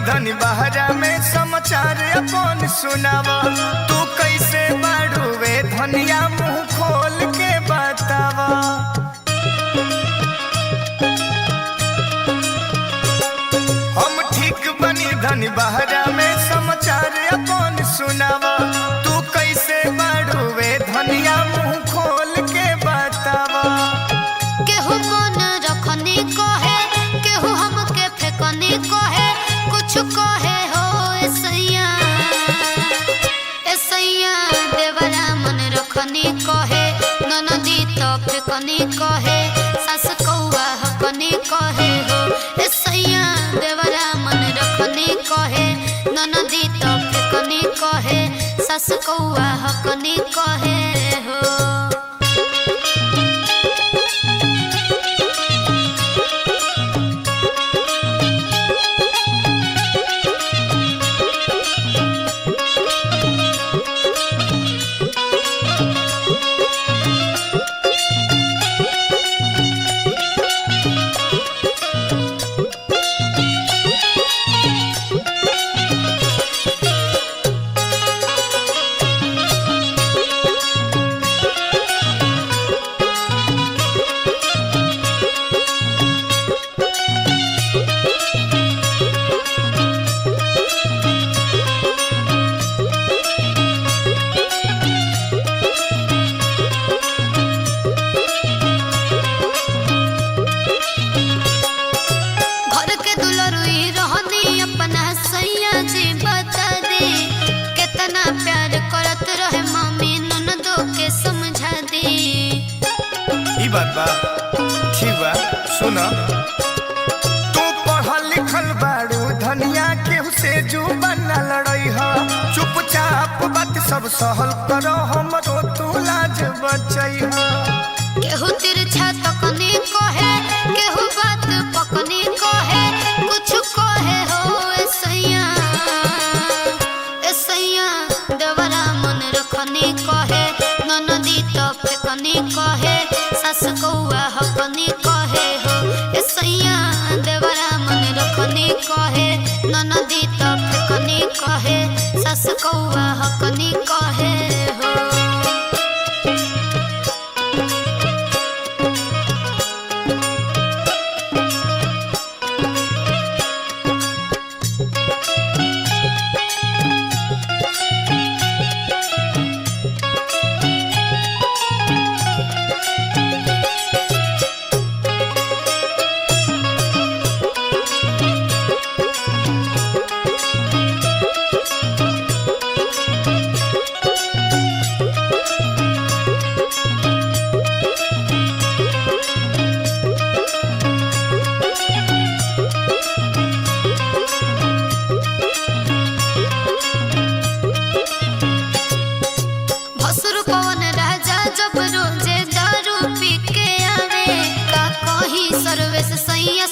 धनी बहरा में समाचार अपन सुनावा। तू कैसे बाड़ूवे धनिया मुंह खोल के बतावा। हम ठीक बनी धनी बहरा में समाचार अपन सुनावा। तू कैसे बाड़ूवे धनिया मुंह खोल के बतावा। केहू मन रखनी कहे, केहू हमके फेकनी कहे, कुछ कहे हो ऐसैया ऐसैया देवरा मन रखनी कहे, ननदी तो फेकनी कहे, सास कौआ हकनी कहे हो ऐसैया देवरा मन रखनी कहे, ननदी तो फेकनी कहे, सास कौआ हकनी कहे हो। प्यार करत रहे मम्मी ननदो के समझा दी। ई बात बा ठीक बा सुन। तू पढ़ल लिखल बाड़ू धनिया केहू से जुबान न लड़ई ह। चुपचाप बात सब सहल करो हमरो तू लाज बचई ह। केहू तिरछा तकनी कहे, केहू बात पकनी कहे, कुछ कहे हो ऐसैया ऐसैया देवरा मन रखनी कहे, ननदी तो फेकनी कहे, सास कौआ हकनी कहे हो ऐसैया देवरा मन रखनी कहे, ननदी तो फेकनी कहे, सास कौआ हकनी कहे हो।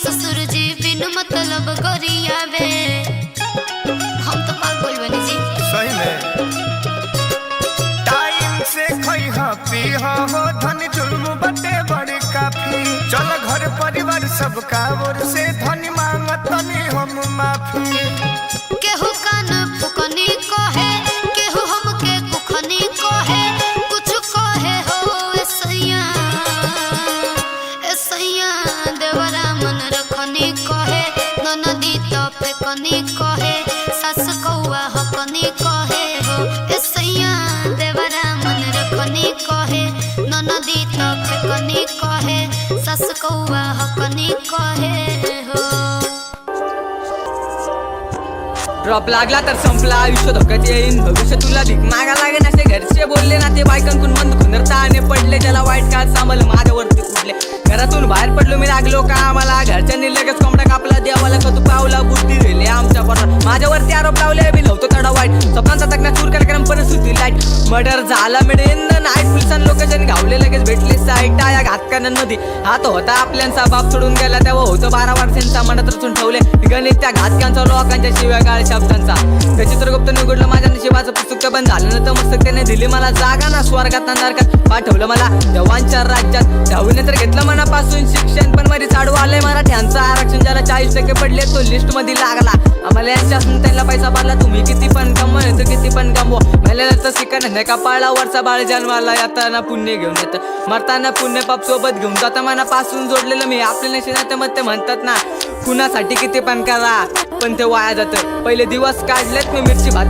ससुर जी बिन मतलब गरियावे। हम तो पागल बनी जी सही में। टाइम से खइहा पीहा हो धनी जुल्म बटे बड़े काफी। चल घर परिवार सबका ओर से धनी मांगतनी हम माफी। केहू कान फुकनी कहे, केहू हमके कुखनी कहे, कुछ कहे हो ऐसैया ऐसैया देवरा मन रखनी कहे, ननदी तो फेकनी कहे, सास कौआ हकनी कहे हो ऐसैया देवरा मन रखनी कहे, ननदी तो फेकनी कहे, सास कौआ हकनी कहे हो। ड्रॉप लागला तर संपला आयुष्य धोक्यात येईन, भविष्य तुला भीक मागा लागे नसते, घरचे बोलले ना ते बायकांकून मंद खुंदरताने पडले, त्याला वाईट काळ सांभाळ माझ्यावरती कुठले। घरातून बाहेर पडलो मी लागलो का आम्हाला, घरच्यांनी लगेच कोंबडा कापला देवाला का तू पावला बुद्धी दिली आमच्या बरोबर, माझ्यावरती आरोप लावले बी नव्हतं तडा वाईट, स्वप्नांचा तकना चूर कार्यक्रम परिस्थिती लाईट, मर्डर झाला मिड इन द नाईट, पोलिसांनी लोकेशन गावले लगेच भेटले साईट, या घातकांमध्ये हात होता आपल्यांचा बाप सोडून गेला तेव्हा होतं 12 वर्षांचा मनात रचून ठेवले गणित त्या घातकांचा लोकांच्या शिव्यागाळ शब्दांचा, त्याची तर गुप्त निघडलं माझ्या नशिबाचं पुस्तक बंद झालं तर मस्त त्याने दिली मला जागा ना स्वर्गात ना नरकात पाठवलं मला देवांच्या राज्यात, 10वी तर घेतलं मनापासून शिक्षण पण मध्ये चाडू आलंय मराठ्यांचं आरक्षण, ज्याला 40% पडले तो लिस्ट मध्ये लागला, आम्हाला यांच्यापासून त्यांना पैसा पाडला तुम्ही किती पण कमवा नाही तर किती पण कमवा मेल्यानंतर शिकण नाही का पाळला वरचा बाळ जन्माला येताना पुण्य घेऊन येतं मरताना पुण्य पाप सोबत घेऊन जाता मनापासून जोडलेलं मी आपल्या नशिबात मग ते म्हणतात ना कुणासाठी किती पण करा पण ते वाया जातं पहिले दिवस काढलेत मी मिरची भात